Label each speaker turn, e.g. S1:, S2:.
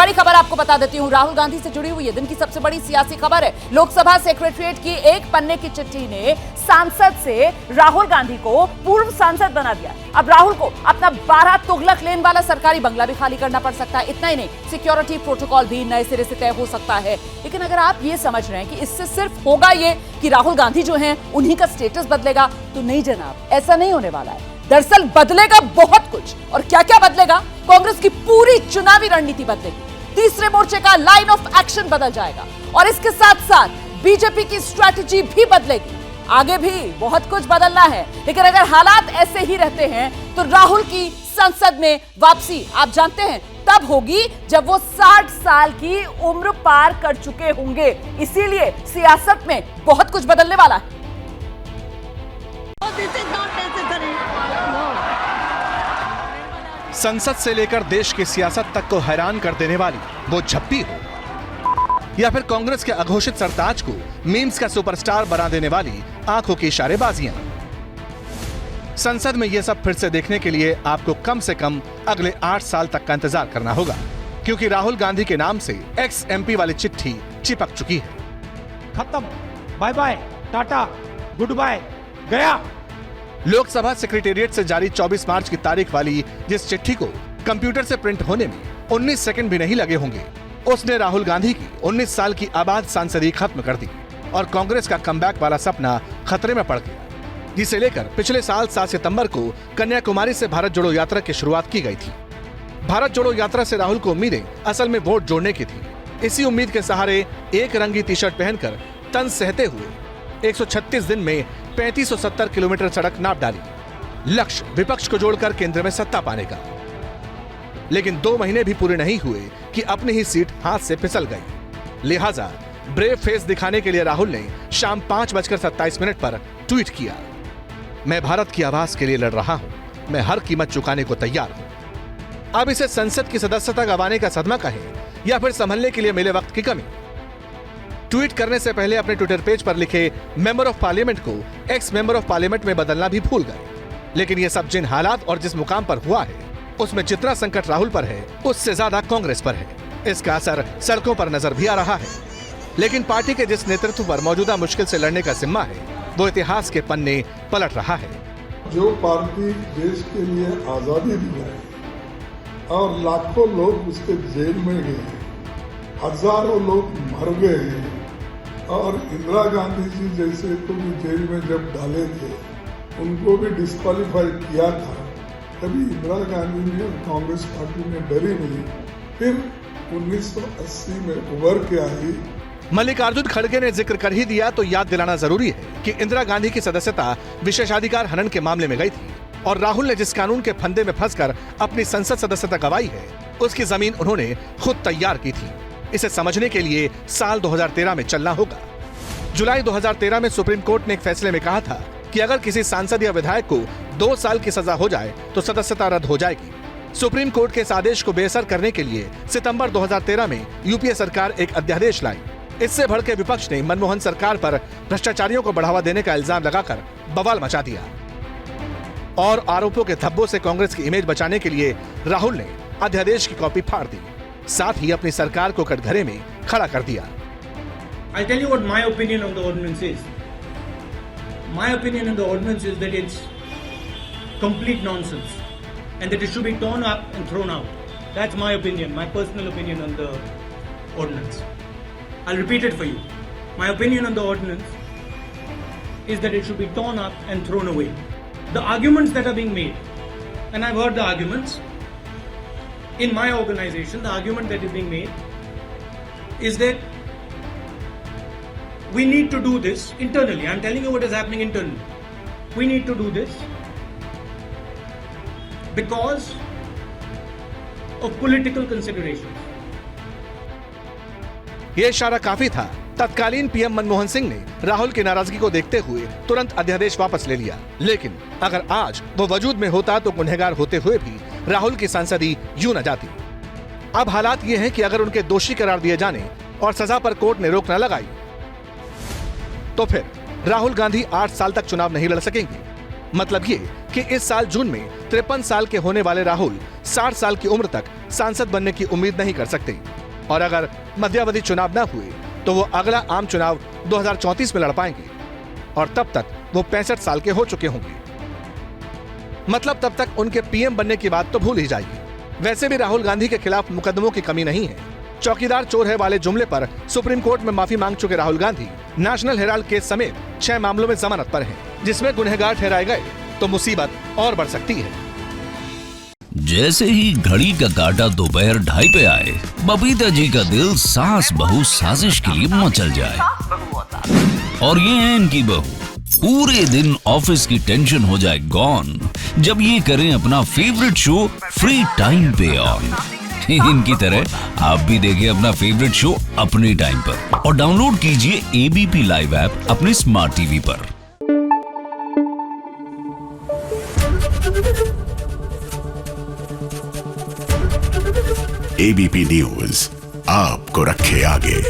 S1: बड़ी खबर आपको बता देती हूं, राहुल गांधी से जुड़ी हुई है दिन की सबसे बड़ी सियासी खबर है। लोकसभा सेक्रेटरीट की एक पन्ने की चिट्ठी ने सांसद से राहुल गांधी को पूर्व सांसद बना दिया। अब राहुल को अपना 12 तुगलक लेन वाला सरकारी बंगला भी खाली करना पड़ सकता है। इतना ही नहीं, सिक्योरिटी प्रोटोकॉल भी नए सिरे से तय हो सकता है। लेकिन अगर आप ये समझ रहे हैं कि इससे सिर्फ होगा ये कि राहुल गांधी जो हैं उन्हीं का स्टेटस बदलेगा, तो नहीं जनाब, ऐसा नहीं होने वाला है। दरअसल बदलेगा बहुत कुछ। और क्या क्या बदलेगा? कांग्रेस की पूरी चुनावी रणनीति बदलेगी, तीसरे मोर्चे का लाइन ऑफ एक्शन बदल जाएगा और इसके साथ साथ बीजेपी की स्ट्रैटेजी भी बदलेगी। आगे भी बहुत कुछ बदलना है, लेकिन अगर हालात ऐसे ही रहते हैं तो राहुल की संसद में वापसी आप जानते हैं तब होगी जब वो 60 साल की उम्र पार कर चुके होंगे। इसीलिए सियासत में बहुत कुछ बदलने वाला है।
S2: संसद से लेकर देश की सियासत तक को हैरान कर देने वाली वो झप्पी हो, या फिर कांग्रेस के अघोषित सरताज को मीम्स का सुपरस्टार बना देने वाली आंखों की इशारेबाजियां। संसद में यह सब फिर से देखने के लिए आपको कम से कम अगले 8 साल तक का इंतजार करना होगा, क्योंकि राहुल गांधी के नाम से एक्स एमपी वाली चिट्ठी चिपक चुकी है।
S3: खत्म, bye bye, tata, good bye, गया।
S2: लोकसभा सेक्रेटेरिएट से जारी 24 मार्च की तारीख वाली जिस चिट्ठी को कंप्यूटर से प्रिंट होने में 19 सेकंड भी नहीं लगे होंगे, उसने राहुल गांधी की 19 साल की आबाद सांसदी खत्म कर दी और कांग्रेस का कमबैक वाला सपना खतरे में पड़ गया, जिसे लेकर पिछले साल 7 सितंबर को कन्याकुमारी से भारत जोड़ो यात्रा की शुरुआत की गई थी। भारत जोड़ो यात्रा से राहुल को उम्मीदें असल में वोट जोड़ने की थी। इसी उम्मीद के सहारे एक रंगी टी शर्ट पहनकर तंज सहते हुए 136 दिन में 3570 किलोमीटर सड़क नाप डाली। लक्ष्य विपक्ष को जोड़कर केंद्र में सत्ता पाने का। लेकिन 2 महीने भी पूरे नहीं हुए कि अपनी ही सीट हाथ से फिसल गई। लिहाजा ब्रेव फेस दिखाने के लिए राहुल ने शाम 5:27 पर ट्वीट किया, मैं भारत की आवाज के लिए लड़ रहा हूं, मैं हर कीमत चुकाने को तैयार हूं। अब इसे संसद की सदस्यता गंवाने का सदमा कहें या फिर संभलने के लिए मिले वक्त की कमी। ट्वीट करने से पहले अपने ट्विटर पेज पर लिखे मेंबर ऑफ पार्लियामेंट को एक्स मेंबर ऑफ पार्लियामेंट में बदलना भी भूल गए। लेकिन यह सब जिन हालात और जिस मुकाम पर हुआ है, उसमें जितना संकट राहुल पर है उससे ज्यादा कांग्रेस पर है। इसका असर सड़कों पर नजर भी आ रहा है। लेकिन पार्टी के जिस नेतृत्व पर मौजूदा मुश्किल से लड़ने का जिम्मा है, वो इतिहास के पन्ने पलट रहा है।
S4: जो पार्टी देश के लिए आजादी दिलाई और लाखों लोग उसके जेल में गए, हजारों लोग मर गए और इंदिरा गांधी जी जैसे को भी जेल में जब डाले थे, उनको भी डिस्क्वालीफाई किया था। कभी इंदिरा गांधी ने और कांग्रेस पार्टी ने डरी नहीं। फिर 1980 में उभर के आई।
S2: मल्लिकार्जुन खड़गे ने जिक्र कर ही दिया तो याद दिलाना जरूरी है कि इंदिरा गांधी की सदस्यता विशेषाधिकार हनन के मामले में गई थी और राहुल ने जिस कानून के फंदे में फंसकर अपनी संसद सदस्यता गंवाई है, उसकी जमीन उन्होंने खुद तैयार की थी। इसे समझने के लिए साल 2013 में चलना होगा। जुलाई 2013 में सुप्रीम कोर्ट ने एक फैसले में कहा था कि अगर किसी सांसद या विधायक को 2 साल की सजा हो जाए तो सदस्यता रद्द हो जाएगी। सुप्रीम कोर्ट के इस आदेश को बेअसर करने के लिए सितंबर 2013 में यूपीए सरकार एक अध्यादेश लाई। इससे भड़के विपक्ष ने मनमोहन सरकार पर भ्रष्टाचारियों को बढ़ावा देने का इल्जाम लगाकर बवाल मचा दिया और आरोपों के धब्बों से कांग्रेस की इमेज बचाने के लिए राहुल ने अध्यादेश की कॉपी फाड़ दी, साथ ही अपनी सरकार को कटघरे में खड़ा कर दिया।
S5: I'll tell you what my opinion on the ordinance is. My opinion on the ordinance is that it's complete nonsense and that it should be torn up and thrown out. That's my opinion, my personal opinion on the ordinance. I'll repeat it for you. My opinion on the ordinance is that it should be torn up and thrown away. The arguments that are being made, and I've heard the arguments, in my organization, the argument that is being made is that we need to do this internally. I'm telling you what is happening internally. We need to do this because of political considerations.
S2: ये इशारा काफी था। तत्कालीन PM Manmohan Singh ने राहुल की नाराजगी को देखते हुए तुरंत अध्यादेश वापस ले लिया। लेकिन अगर आज वो वजूद में होता तो गुनहगार होते हुए भी राहुल की सांसदी यूं न जाती। अब हालात ये हैं कि अगर उनके दोषी करार दिए जाने और सजा पर कोर्ट ने रोक न लगाई तो फिर राहुल गांधी 8 साल तक चुनाव नहीं लड़ सकेंगे। मतलब ये कि इस साल जून में 53 साल के होने वाले राहुल 60 साल की उम्र तक सांसद बनने की उम्मीद नहीं कर सकते और अगर मध्यावधि चुनाव न हुए तो वो अगला आम चुनाव 2034 में लड़ पाएंगे और तब तक वो 65 साल के हो चुके होंगे। मतलब तब तक उनके पीएम बनने की बात तो भूल ही जाइए। वैसे भी राहुल गांधी के खिलाफ मुकदमों की कमी नहीं है। चौकीदार चोर है वाले जुमले पर सुप्रीम कोर्ट में माफी मांग चुके Rahul Gandhi national Herald case समेत 6 मामलों में जमानत पर हैं, जिसमें गुनहगार ठहराए गए तो मुसीबत और बढ़ सकती है।
S6: जैसे ही घड़ी का काटा दोपहर 2:30 पे आए, बबीता जी का दिल सास बहू साजिश के लिए मचल जाए। और ये है इनकी बहू, पूरे दिन ऑफिस की टेंशन हो जाए गॉन जब ये करें अपना फेवरेट शो फ्री टाइम पे ऑन। इनकी तरह आप भी देखिए अपना फेवरेट शो अपने टाइम पर और डाउनलोड कीजिए एबीपी लाइव ऐप अपने स्मार्ट टीवी पर।
S7: एबीपी न्यूज आपको रखे आगे।